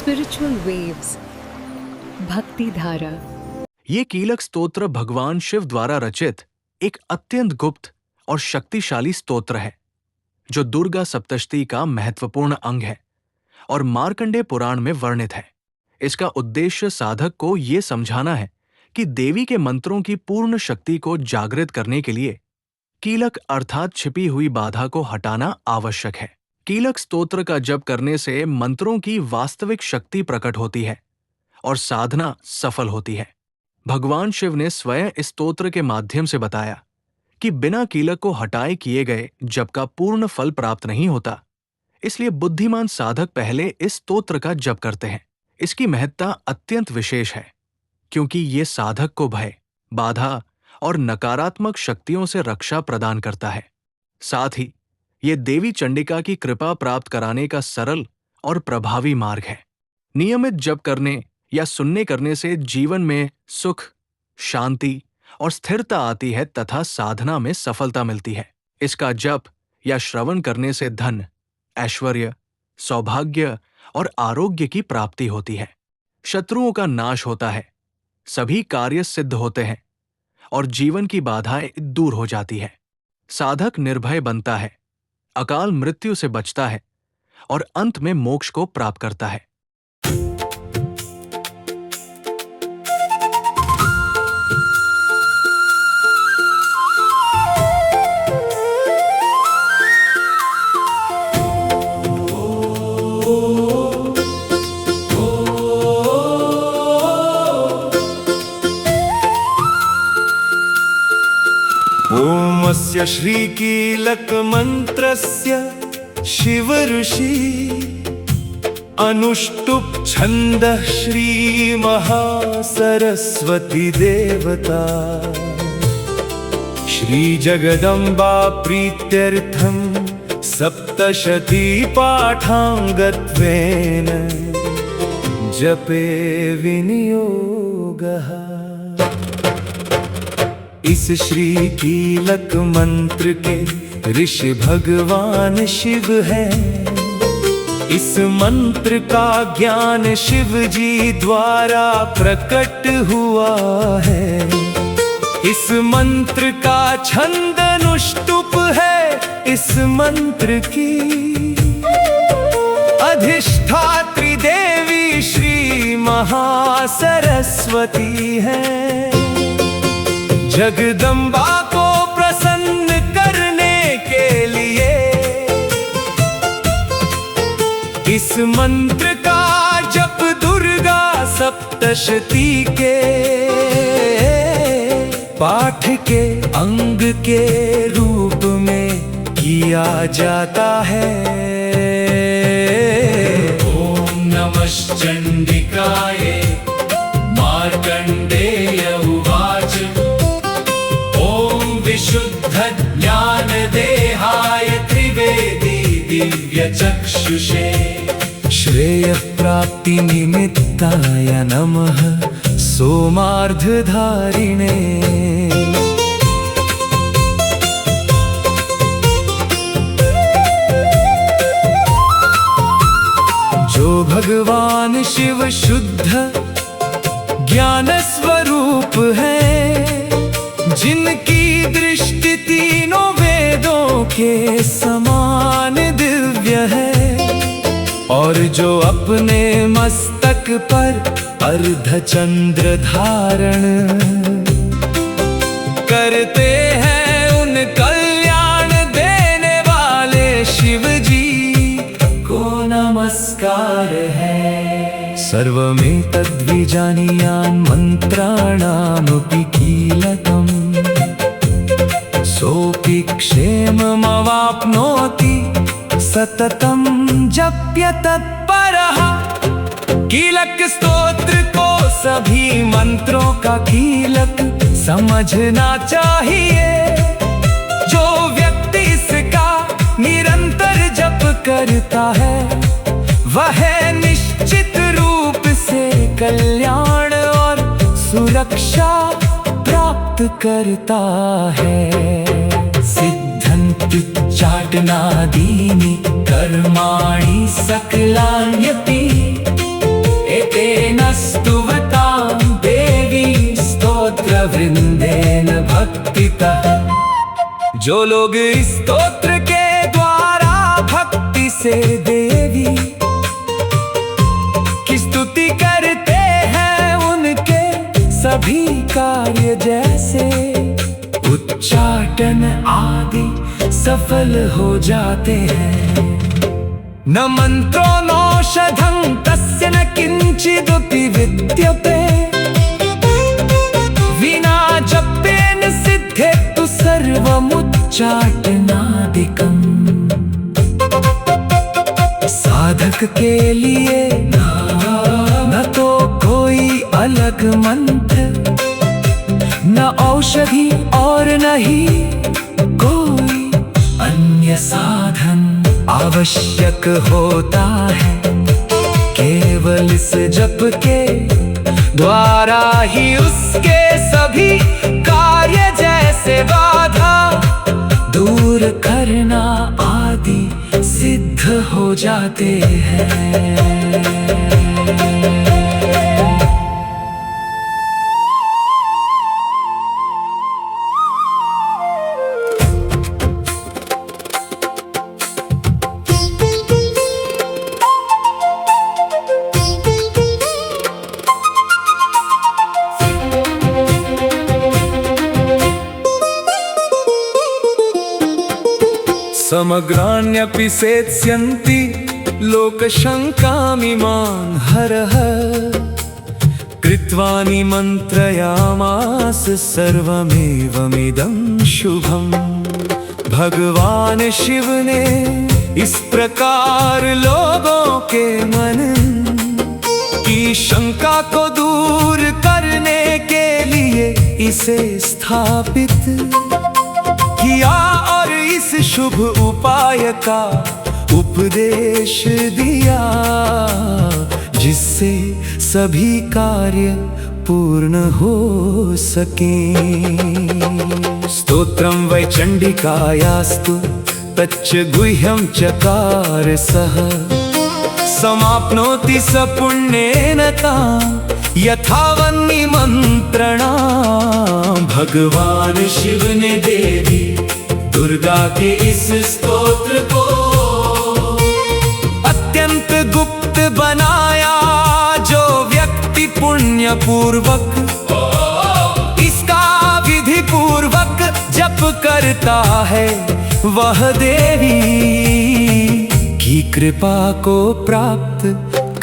Spiritual waves, भक्ति धारा। ये कीलक स्तोत्र भगवान शिव द्वारा रचित एक अत्यंत गुप्त और शक्तिशाली स्तोत्र है जो दुर्गा सप्तशती का महत्वपूर्ण अंग है और मार्कंडेय पुराण में वर्णित है। इसका उद्देश्य साधक को ये समझाना है कि देवी के मंत्रों की पूर्ण शक्ति को जागृत करने के लिए कीलक अर्थात छिपी हुई बाधा को हटाना आवश्यक है। कीलक स्तोत्र का जप करने से मंत्रों की वास्तविक शक्ति प्रकट होती है और साधना सफल होती है। भगवान शिव ने स्वयं इस स्तोत्र के माध्यम से बताया कि बिना कीलक को हटाए किए गए जप का पूर्ण फल प्राप्त नहीं होता, इसलिए बुद्धिमान साधक पहले इस स्तोत्र का जप करते हैं। इसकी महत्ता अत्यंत विशेष है क्योंकि ये साधक को भय, बाधा और नकारात्मक शक्तियों से रक्षा प्रदान करता है। साथ ही ये देवी चंडिका की कृपा प्राप्त कराने का सरल और प्रभावी मार्ग है। नियमित जप करने या सुनने करने से जीवन में सुख, शांति और स्थिरता आती है तथा साधना में सफलता मिलती है। इसका जप या श्रवण करने से धन, ऐश्वर्य, सौभाग्य और आरोग्य की प्राप्ति होती है। शत्रुओं का नाश होता है, सभी कार्य सिद्ध होते हैं और जीवन की बाधाएं दूर हो जाती है। साधक निर्भय बनता है, अकाल मृत्यु से बचता है और अंत में मोक्ष को प्राप्त करता है। ओमस्य श्रीकीलक मंत्रस्य शिव ऋषि अनुष्टुप छन्दः श्री महासरस्वती देवता श्री जगदम्बा प्रीत्यर्थं सप्तशती पाठांगत्वेन जपे विनियोगः। इस श्री कीलक मंत्र के ऋषि भगवान शिव है। इस मंत्र का ज्ञान शिव जी द्वारा प्रकट हुआ है। इस मंत्र का छंद अनुष्टुप है। इस मंत्र की अधिष्ठात्री देवी श्री महासरस्वती है। जगदम्बा को प्रसन्न करने के लिए इस मंत्र का जप दुर्गा सप्तशती के पाठ के अंग के रूप में किया जाता है। ओम नमः चंडिकाय मार्कंडेय उवाच शुद्ध ज्ञान देहाय त्रिवेदी दिव्य चक्षुषे श्रेय प्राप्ति निमित्ताय नमः सोमार्धधारिणे। जो भगवान शिव शुद्ध ज्ञान स्वरूप है, जिनकी दृष्टि तीनों वेदों के समान दिव्य है और जो अपने मस्तक पर अर्धचंद्र धारण करते हैं, उन कल्याण देने वाले शिव जी को नमस्कार है। सर्वमेतद्विजानीयान् मंत्राणामपि कीलकम् सोऽपि क्षेममवाप्नोति सततं जप्य तत्परः। कीलक स्तोत्र को सभी मंत्रों का कीलक समझना चाहिए। जो व्यक्ति इसका निरंतर जप करता है, वह निश्चित रूप से कल्याण और सुरक्षा प्राप्त करता है। सिद्धन्ति चाटनादीनि कर्माणि सकलान्यपि है। जो लोग इस स्तोत्र के द्वारा भक्ति से देवी की स्तुति करते हैं, उनके सभी कार्य जैसे उच्चाटन आदि सफल हो जाते हैं। न मंत्रो नौषधं तस्य न किंचिदपि विद्यते, विना जपेन सिद्धेतु सर्वमुच्चाटनादिकम्। साधक के लिए न तो कोई अलग मंत्र, न औषधि और न ही कोई अन्य साधन आवश्यक होता है। केवल इस जप के द्वारा ही उसके सभी कार्य जैसे बाधा दूर करना आदि सिद्ध हो जाते हैं। समग्राण्यपि सेत्स्यन्ति लोकशङ्कामिमान् हरः। कृत्वा निमन्त्रयामास सर्वमेवमिदं शुभम्। भगवान शिव ने इस प्रकार लोगों के मन की शंका को दूर करने के लिए इसे स्थापित किया और इस शुभ उपाय का उपदेश दिया, जिससे सभी कार्य पूर्ण हो सके। स्तोत्रं वै चण्डिकायास्तु तच्च गुह्यं चकार सः। समाप्नोति स पुण्येन तां यथावन्निमन्त्रणाम्। भगवान शिव ने देवी दुर्गा के इस स्तोत्र को अत्यंत गुप्त बनाया। जो व्यक्ति पुण्य पूर्वक इसका विधि पूर्वक जप करता है, वह देवी की कृपा को प्राप्त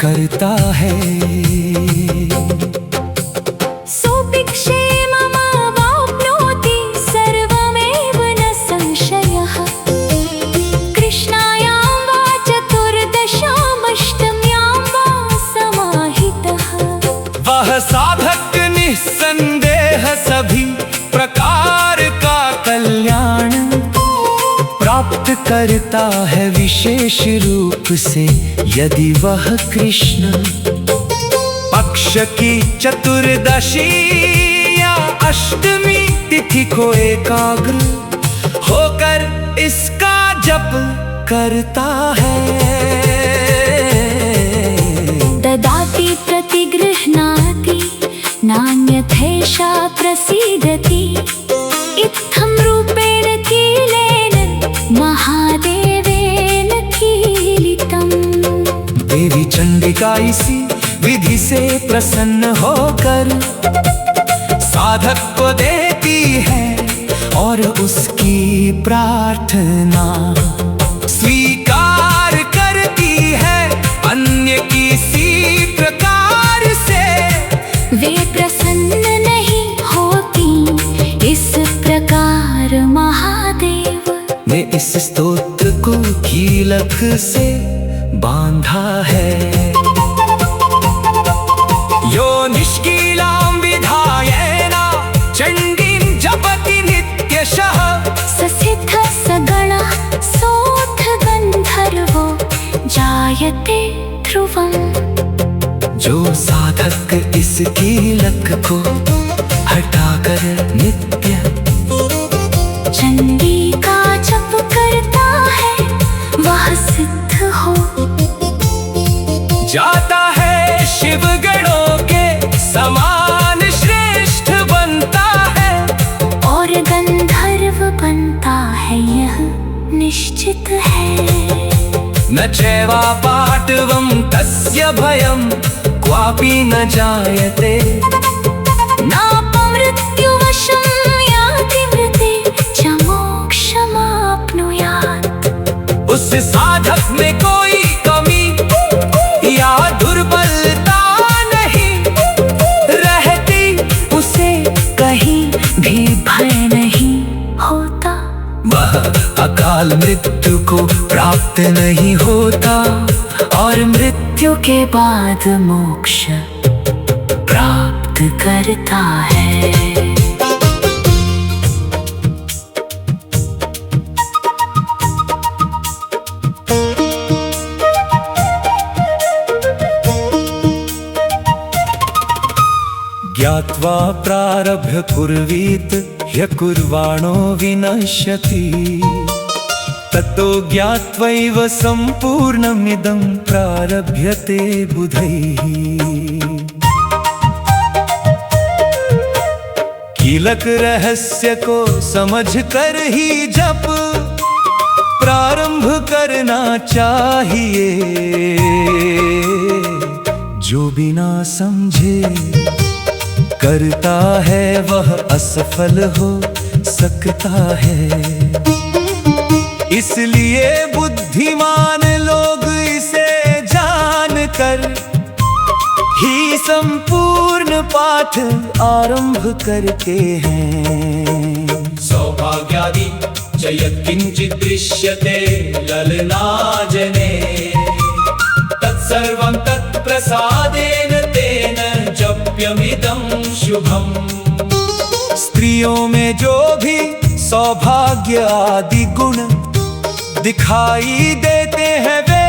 करता है। साधक निस्संदेह सभी प्रकार का कल्याण प्राप्त करता है, विशेष रूप से यदि वह कृष्ण पक्ष की चतुर्दशी या अष्टमी तिथि को एकाग्र होकर इसका जप करता है। ददाति प्रतिगृह्णाति नान्यथैषा प्रसीदति। इत्थं रूपेण कीलेन महादेवेन कीलितम्। देवी चंडिका इसी विधि से प्रसन्न होकर साधक को देती है और उसकी प्रार्थना स्वीकार करती है। अन्य किसी प्रकार से वे प्रसन्न नहीं होती। इस प्रकार महादेव ने इस स्तोत्र को कीलक से बांधा है। यो निष्कीलां विधायेन चण्डीं जपति नित्यशः। ससिद्ध सगणः सोऽथ गन्धर्वो जायते ध्रुवम्। जो साधक इस कीलक को हटाकर नित्य चंडी का जप करता है, वह सिद्ध हो जाता है। शिव गणों के समान श्रेष्ठ बनता है और गंधर्व सेवा पाटवं तस्य भयं क्वापि न जायते। नापमृत्युवशं याति मृते च मोक्षमाप्नुयात्। उस साधक में कोई कमी या दुर्बलता नहीं रहती, उसे कहीं भी भय नहीं होता। वह अकाल मृत्यु को प्राप्त नहीं होता और मृत्यु के बाद मोक्ष प्राप्त करता है। ज्ञात्वा प्रारभ्य कुर्वीत ह्यकुर्वाणो विनश्यति। ततो ज्ञात्वैव सम्पूर्णमिदं प्रारभ्यते बुधैः। कीलक रहस्य को समझ कर ही जप प्रारंभ करना चाहिए। जो बिना समझे करता है वह असफल हो सकता है। इसलिए बुद्धिमान लोग इसे जानकर ही संपूर्ण पाठ आरंभ करते हैं। सौभाग्यादि च यत्किंचित् दृश्यते ललनाजने तत्सर्वं तत्प्रसादेन तेन जप्यमिदं शुभम्। स्त्रियों में जो भी सौभाग्य आदि गुण दिखाई देते हैं वे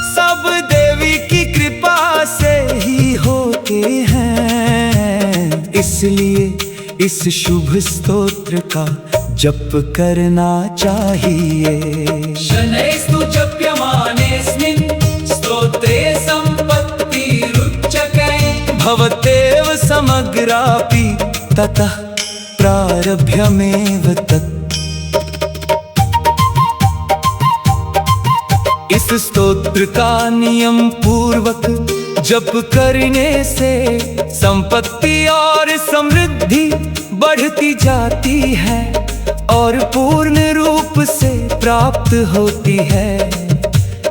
सब देवी की कृपा से ही होते हैं। इसलिए इस शुभ स्तोत्र का जप करना चाहिए। शनैस्तु जप्यमानेऽस्मिन् स्तोत्रे सम्पत्तिरुच्यते भवतेव समग्रापि ततः प्रारभ्यमेव तत्। इस स्तोत्र का नियम पूर्वक जप करने से संपत्ति और समृद्धि बढ़ती जाती है और पूर्ण रूप से प्राप्त होती है।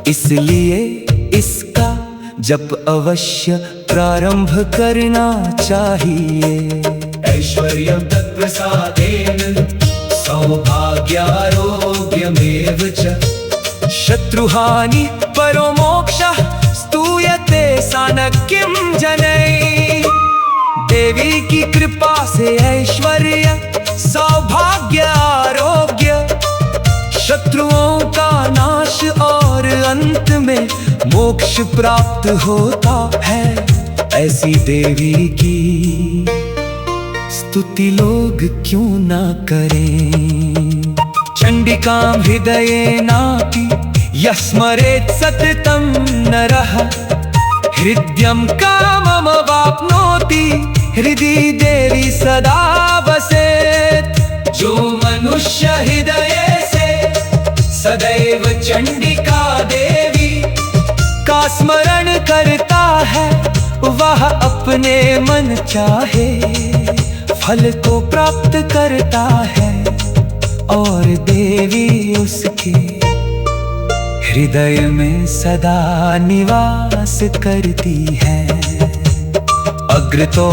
इसलिए इसका जप अवश्य प्रारंभ करना चाहिए। ऐश्वर्यं तत्प्रसादेन सौभाग्यारोग्यमेव च शत्रुहानि परो मोक्षः स्तूयते सानक्यं जनैः। देवी की कृपा से ऐश्वर्य सौभाग्य आरोग्य शत्रुओं का नाश और अंत में मोक्ष प्राप्त होता है। ऐसी देवी की स्तुति लोग क्यों ना करें। चंडिकां हृदयेनापि यः स्मरेत् सततं नरः हृद्यं काममवाप्नोति हृदि देवी सदा वसेत्। जो मनुष्य हृदय से सदैव चंडिका देवी का स्मरण करता है वह अपने मन चाहे फल को प्राप्त करता है और देवी उसके हृदय में सदा निवास करती है। अग्रतो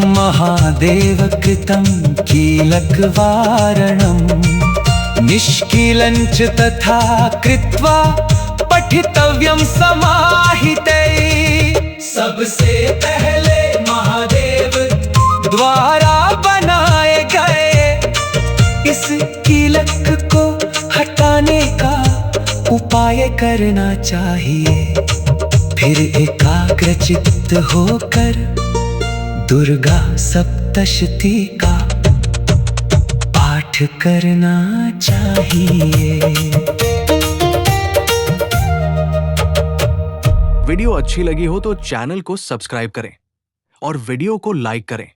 महादेव कृतं कीलकवारणं निष्कीलं च तथा कृत्वा पठितव्यं समाहितैः। सबसे पहले महादेव द्वारा बनाए गए इस कीलक को हटाने का उपाय करना चाहिए। फिर एकाग्रचित्त होकर दुर्गा सप्तशती का पाठ करना चाहिए। वीडियो अच्छी लगी हो तो चैनल को सब्सक्राइब करें और वीडियो को लाइक करें।